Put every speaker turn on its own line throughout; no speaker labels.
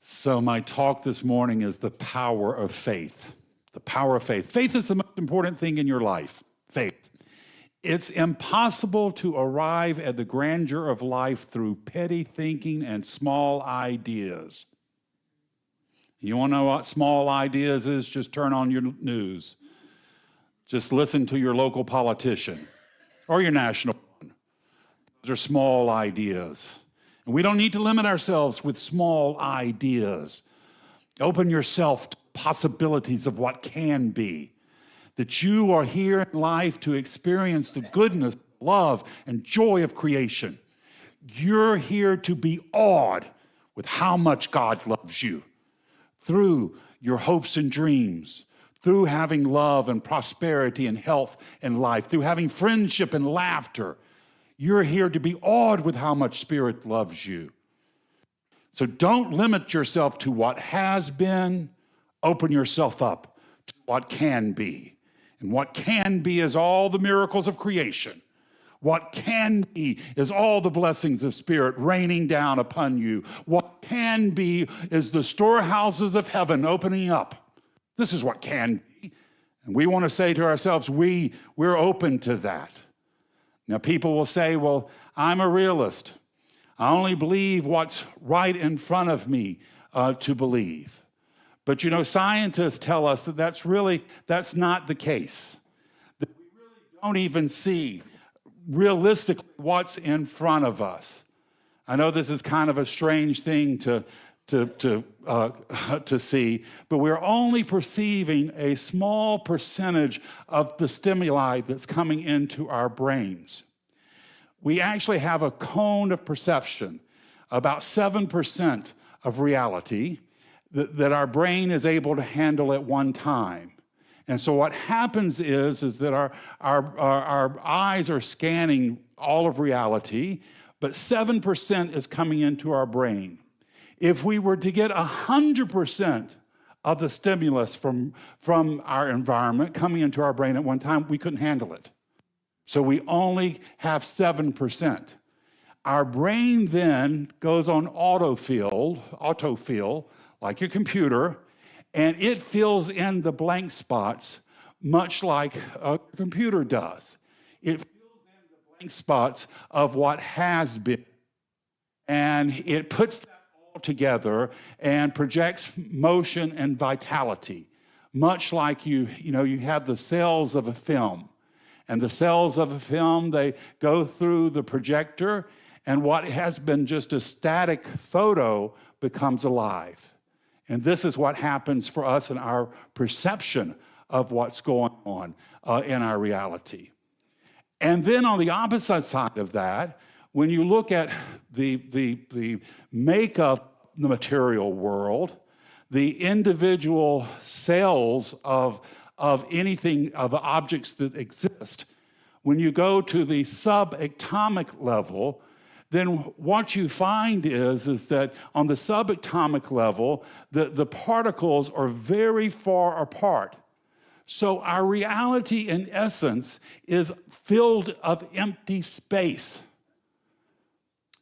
So my talk this morning is the power of faith. The power of faith. Faith is the most important thing in your life. Faith. It's impossible to arrive at the grandeur of life through petty thinking and small ideas. You want to know what small ideas is? Just turn on your news. Just listen to your local politician or your national one. Those are small ideas. And we don't need to limit ourselves with small ideas. Open yourself to possibilities of what can be. That you are here in life to experience the goodness, love, and joy of creation. You're here to be awed with how much God loves you through your hopes and dreams, through having love and prosperity and health and life, through having friendship and laughter. You're here to be awed with how much Spirit loves you. So don't limit yourself to what has been. Open yourself up to what can be. And what can be is all the miracles of creation. What can be is all the blessings of Spirit raining down upon you. What can be is the storehouses of heaven opening up. This is what can be. And we want to say to ourselves, we're open to that. Now, people will say, well, I'm a realist. I only believe what's right in front of me to believe. But, you know, scientists tell us that that's not the case. That we really don't even see realistically what's in front of us. I know this is kind of a strange thing to see, but we're only perceiving a small percentage of the stimuli that's coming into our brains. We actually have a cone of perception, about 7% of reality that our brain is able to handle at one time. And so what happens is that our eyes are scanning all of reality, but 7% is coming into our brain. If we were to get 100% of the stimulus from our environment coming into our brain at one time, we couldn't handle it. So we only have 7%. Our brain then goes on autofill, like your computer, and it fills in the blank spots much like a computer does. It fills in the blank spots of what has been, and it puts that all together and projects motion and vitality, much like you have the cells of a film. And the cells of a film, they go through the projector, and what has been just a static photo becomes alive. And this is what happens for us in our perception of what's going on in our reality. And then on the opposite side of that, when you look at the makeup of the material world, the individual cells of anything, of objects that exist, when you go to the subatomic level, then what you find is that on the subatomic level, the particles are very far apart. So our reality, in essence, is filled of empty space.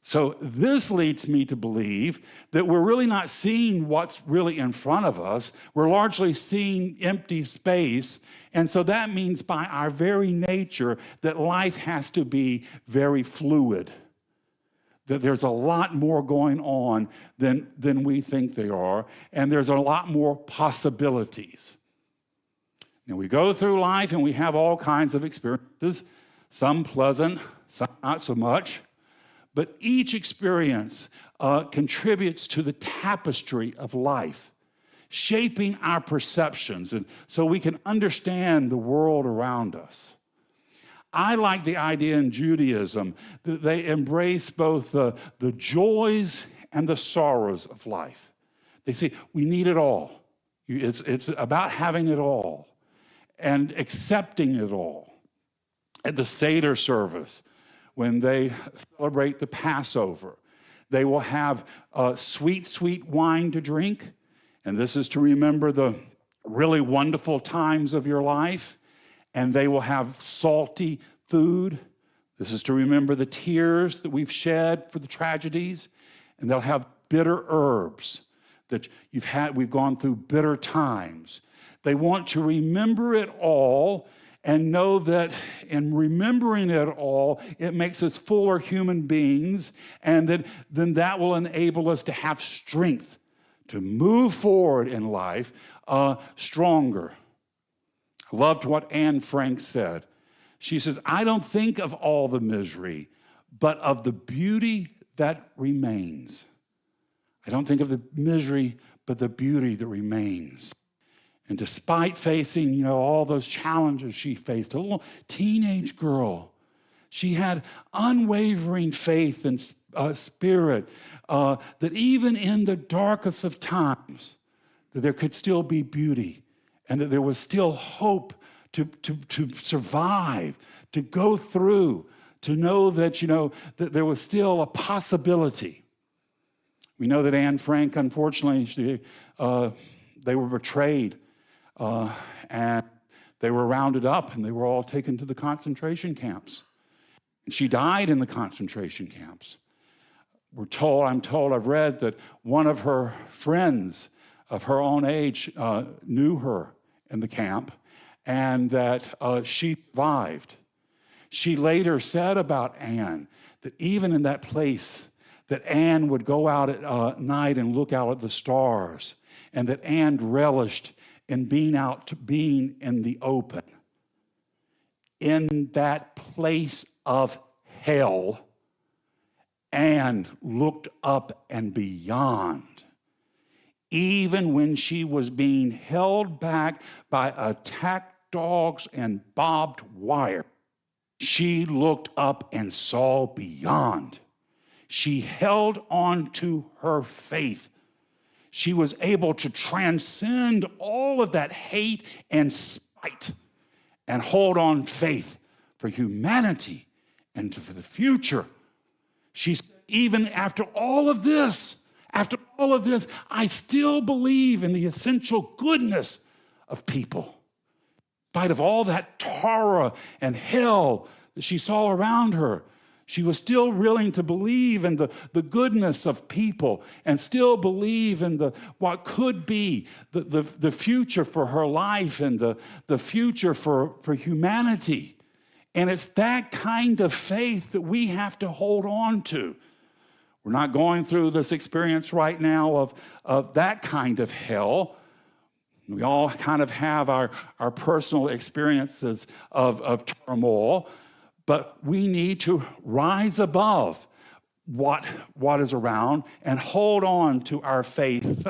So this leads me to believe that we're really not seeing what's really in front of us. We're largely seeing empty space. And so that means by our very nature that life has to be very fluid. That there's a lot more going on than we think there are, and there's a lot more possibilities. And we go through life and we have all kinds of experiences, some pleasant, some not so much, but each experience contributes to the tapestry of life, shaping our perceptions, and so we can understand the world around us. I like the idea in Judaism that they embrace both the joys and the sorrows of life. They say, we need it all. It's about having it all and accepting it all. At the Seder service, when they celebrate the Passover, they will have sweet, sweet wine to drink, and this is to remember the really wonderful times of your life. And they will have salty food. This is to remember the tears that we've shed for the tragedies. And they'll have bitter herbs. that we've gone through bitter times. They want to remember it all and know that in remembering it all, it makes us fuller human beings, and then that will enable us to have strength to move forward in life stronger. I loved what Anne Frank said. She says, I don't think of all the misery, but of the beauty that remains. I don't think of the misery, but the beauty that remains. And despite facing, all those challenges she faced, a little teenage girl, she had unwavering faith and spirit that even in the darkest of times, that there could still be beauty and that there was still hope to survive, to go through, to know that, that there was still a possibility. We know that Anne Frank, unfortunately, they were betrayed and they were rounded up and they were all taken to the concentration camps. And she died in the concentration camps. I've read that one of her friends of her own age knew her in the camp and that she survived. She later said about Anne that even in that place, that Anne would go out at night and look out at the stars, and that Anne relished in being in the open. In that place of hell, Anne looked up and beyond. Even when she was being held back by attack dogs and barbed wire, she looked up and saw beyond. She held on to her faith. She was able to transcend all of that hate and spite and hold on faith for humanity and for the future. She said, even after all of this, I still believe in the essential goodness of people. In spite of all that terror and hell that she saw around her, she was still willing to believe in the goodness of people and still believe in what could be the future for her life and the future for humanity. And it's that kind of faith that we have to hold on to. We're not going through this experience right now of that kind of hell. We all kind of have our personal experiences of turmoil, but we need to rise above what is around and hold on to our faith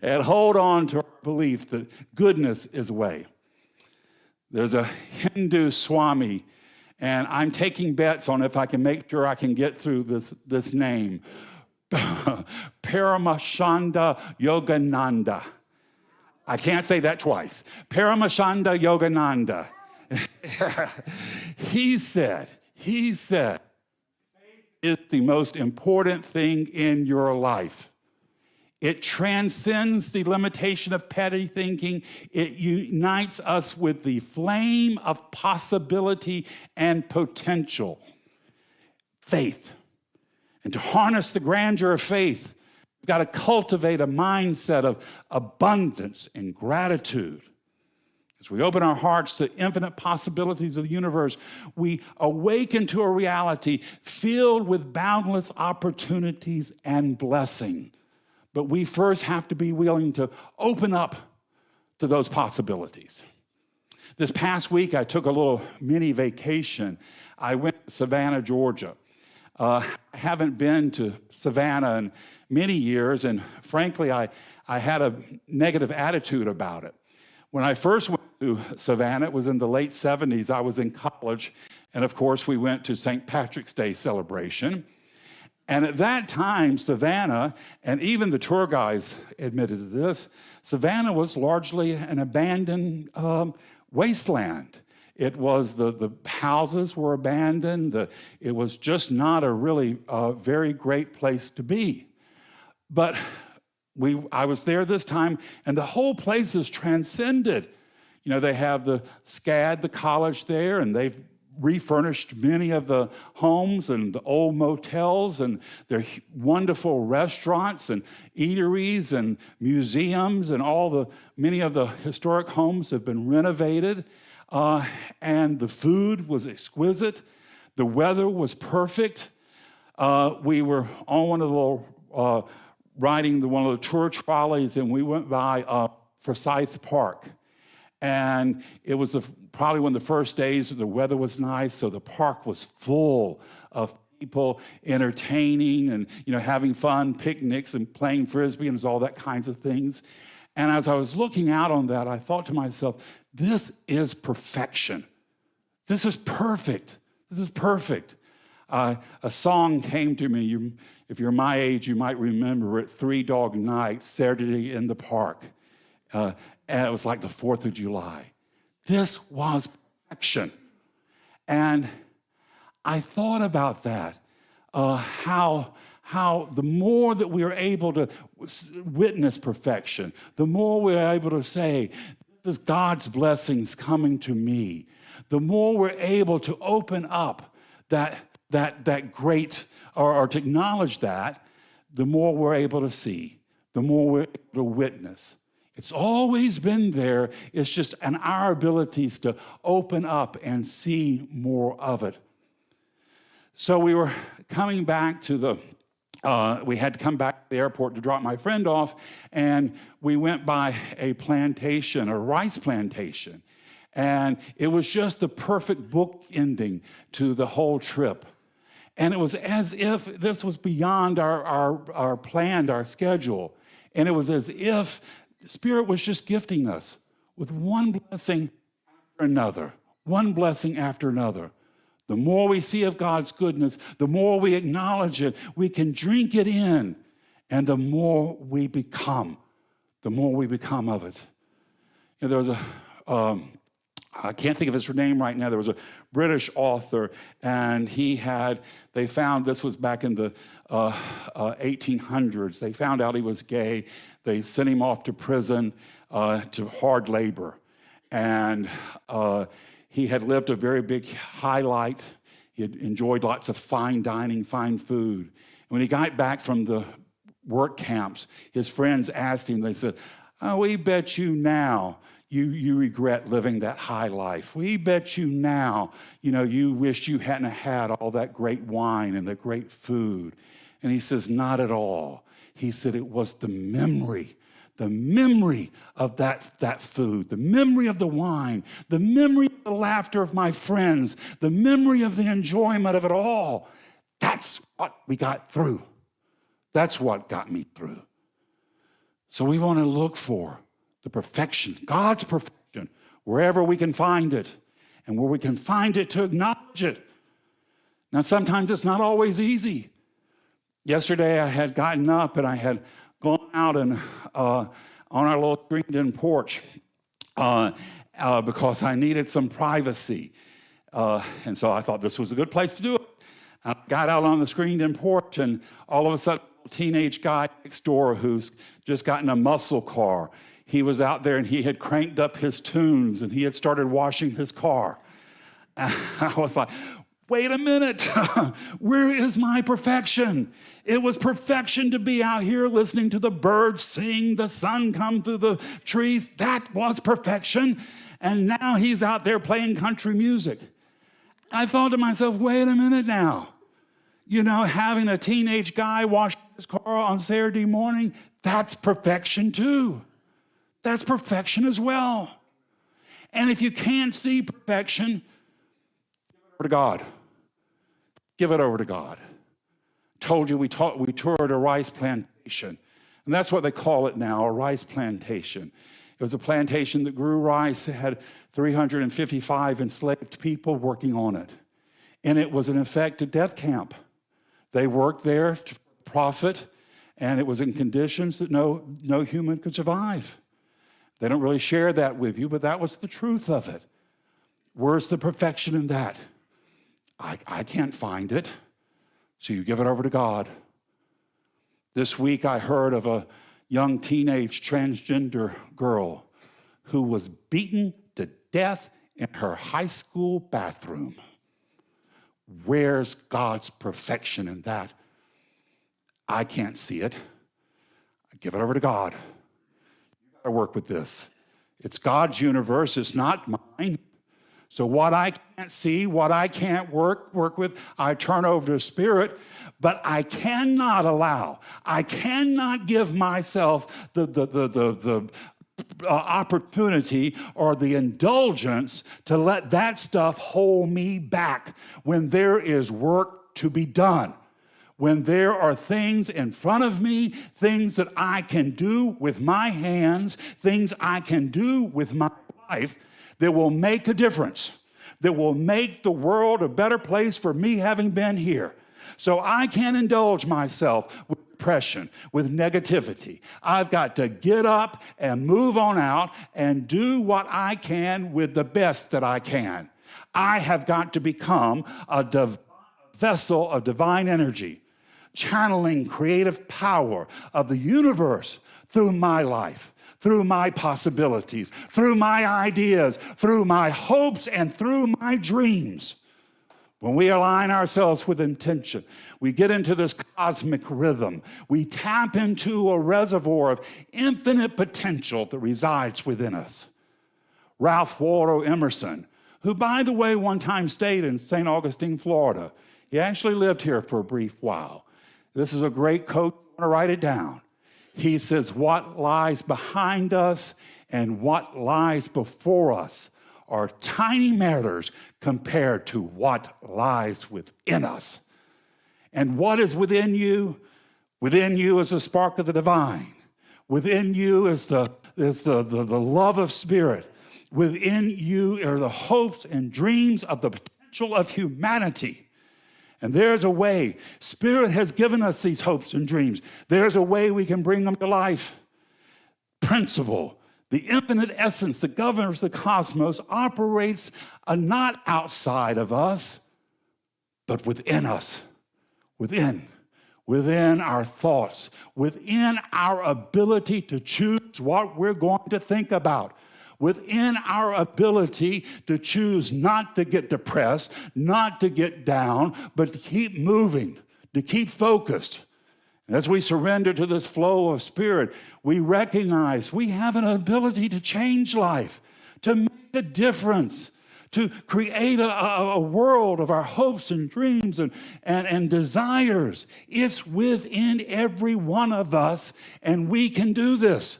and hold on to our belief that goodness is the way. There's a Hindu Swami, and I'm taking bets on if I can make sure I can get through this name. Paramashanda Yogananda. I can't say that twice. Paramashanda Yogananda. He said, faith is the most important thing in your life. It transcends the limitation of petty thinking. It unites us with the flame of possibility and potential. Faith. And to harness the grandeur of faith, we've got to cultivate a mindset of abundance and gratitude. As we open our hearts to infinite possibilities of the universe, we awaken to a reality filled with boundless opportunities and blessing. But we first have to be willing to open up to those possibilities. This past week, I took a little mini vacation. I went to Savannah, Georgia. I haven't been to Savannah in many years, and frankly, I had a negative attitude about it. When I first went to Savannah, it was in the late 70s. I was in college, and of course, we went to St. Patrick's Day celebration. And at that time, Savannah, and even the tour guides admitted to this, Savannah was largely an abandoned wasteland. It was the houses were abandoned. It was just not a really very great place to be. But I was there this time, and the whole place is transcended. They have the SCAD, the college there, and they've refurnished many of the homes and the old motels, and their wonderful restaurants and eateries and museums, and many of the historic homes have been renovated. And the food was exquisite. The weather was perfect. We were on one of the little, riding one of the tour trolleys, and we went by Forsyth Park. And it was probably one of the first days the weather was nice, so the park was full of people entertaining and having fun, picnics and playing frisbee and all that kinds of things. And as I was looking out on that, I thought to myself, this is perfection. This is perfect. This is perfect. A song came to me. If you're my age, you might remember it, Three Dog Night, Saturday in the Park. And it was like the 4th of July. This was perfection. And I thought about that, how the more that we are able to witness perfection, the more we're able to say, this is God's blessings coming to me, the more we're able to open up that great, or to acknowledge that, the more we're able to see, the more we're able to witness. It's always been there. It's just in our abilities to open up and see more of it. So we were coming back to we had to come back to the airport to drop my friend off, and we went by a plantation, a rice plantation. And it was just the perfect book ending to the whole trip. And it was as if this was beyond our plan, our schedule. And it was as if the Spirit was just gifting us with one blessing after another, one blessing after another. The more we see of God's goodness, the more we acknowledge it, we can drink it in, and the more we become of it. There was I can't think of his name right now. There was a British author, and they found, this was back in the 1800s, they found out he was gay. They sent him off to prison to hard labor. And he had lived a very big high life. He had enjoyed lots of fine dining, fine food. And when he got back from the work camps, his friends asked him, they said, "Oh, we bet you now you regret living that high life. We bet you now, you wish you hadn't had all that great wine and the great food." And he says, "Not at all." He said it was the memory of that food, the memory of the wine, the memory of the laughter of my friends, the memory of the enjoyment of it all. That's what we got through. That's what got me through. So we want to look for the perfection, God's perfection, wherever we can find it, and where we can find it, to acknowledge it. Now, sometimes it's not always easy. Yesterday, I had gotten up and I had gone out and on our little screened-in porch because I needed some privacy. And so I thought this was a good place to do it. I got out on the screened-in porch, and all of a sudden, a teenage guy next door who's just gotten a muscle car, he was out there and he had cranked up his tunes and he had started washing his car. And I was like, wait a minute, where is my perfection? It was perfection to be out here listening to the birds sing, the sun come through the trees. That was perfection. And now he's out there playing country music. I thought to myself, wait a minute now. Having a teenage guy wash his car on Saturday morning, that's perfection too. That's perfection as well. And if you can't see perfection, give it over to God. Give it over to God. Told you we toured a rice plantation. And that's what they call it now, a rice plantation. It was a plantation that grew rice. It had 355 enslaved people working on it. And it was, in effect, a death camp. They worked there to profit, and it was in conditions that no human could survive. They don't really share that with you, but that was the truth of it. Where's the perfection in that? I can't find it, so you give it over to God. This week I heard of a young teenage transgender girl who was beaten to death in her high school bathroom. Where's God's perfection in that? I can't see it. I give it over to God. You got to work with this. It's God's universe. It's not mine. So what I can't see, what I can't work with, I turn over to Spirit. But I cannot allow, I cannot give myself the opportunity or the indulgence to let that stuff hold me back when there is work to be done. When there are things in front of me, things that I can do with my hands, things I can do with my life that will make a difference, that will make the world a better place for me having been here. So I can't indulge myself with depression, with negativity. I've got to get up and move on out and do what I can with the best that I can. I have got to become a vessel of divine energy, channeling creative power of the universe through my life, through my possibilities, through my ideas, through my hopes, and through my dreams. When we align ourselves with intention, we get into this cosmic rhythm. We tap into a reservoir of infinite potential that resides within us. Ralph Waldo Emerson, who, by the way, one time stayed in St. Augustine, Florida. He actually lived here for a brief while. This is a great quote. I want to write it down. He says, what lies behind us and what lies before us are tiny matters compared to what lies within us. And what is within you? Within you is the spark of the divine. Within you is the love of Spirit. Within you are the hopes and dreams of the potential of humanity. And there's a way. Spirit has given us these hopes and dreams. There's a way we can bring them to life. Principle. The infinite essence that governs the cosmos operates not outside of us, but within us, within our thoughts, within our ability to choose what we're going to think about, within our ability to choose not to get depressed, not to get down, but to keep moving, to keep focused. As we surrender to this flow of Spirit, we recognize we have an ability to change life, to make a difference, to create a world of our hopes and dreams and desires. It's within every one of us, and we can do this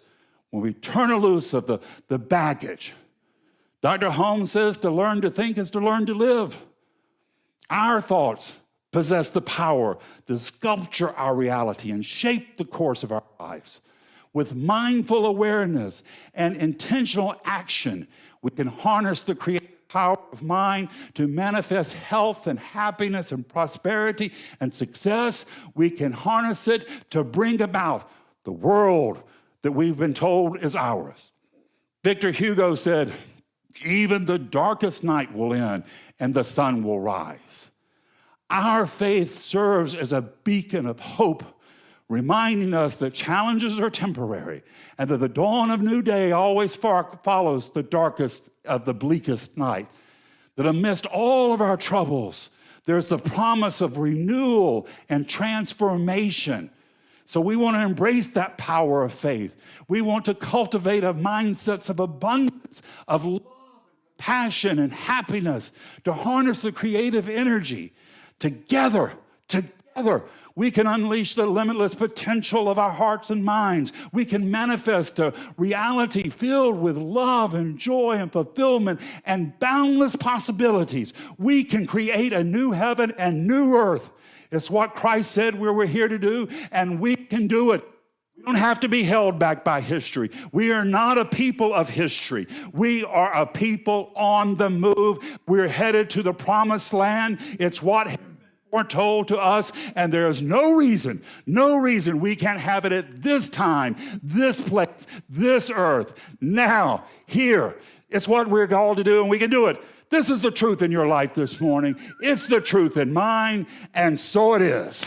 when we turn loose of the baggage. Dr. Holmes says to learn to think is to learn to live. Our thoughts possess the power to sculpture our reality and shape the course of our lives. With mindful awareness and intentional action, we can harness the creative power of mind to manifest health and happiness and prosperity and success. We can harness it to bring about the world that we've been told is ours. Victor Hugo said, "Even the darkest night will end and the sun will rise." Our faith serves as a beacon of hope, reminding us that challenges are temporary and that the dawn of new day always follows the darkest of the bleakest night. That amidst all of our troubles, there's the promise of renewal and transformation. So we want to embrace that power of faith. We want to cultivate a mindset of abundance, of love, passion, and happiness, to harness the creative energy. Together, we can unleash the limitless potential of our hearts and minds. We can manifest a reality filled with love and joy and fulfillment and boundless possibilities. We can create a new heaven and new earth. It's what Christ said we were here to do, and we can do it. We don't have to be held back by history. We are not a people of history. We are a people on the move. We're headed to the promised land. It's what has been foretold to us, and there is no reason we can't have it at this time, this place, this earth, now, here. It's what we're called to do, and we can do it. This is the truth in your life this morning. It's the truth in mine, and so it is.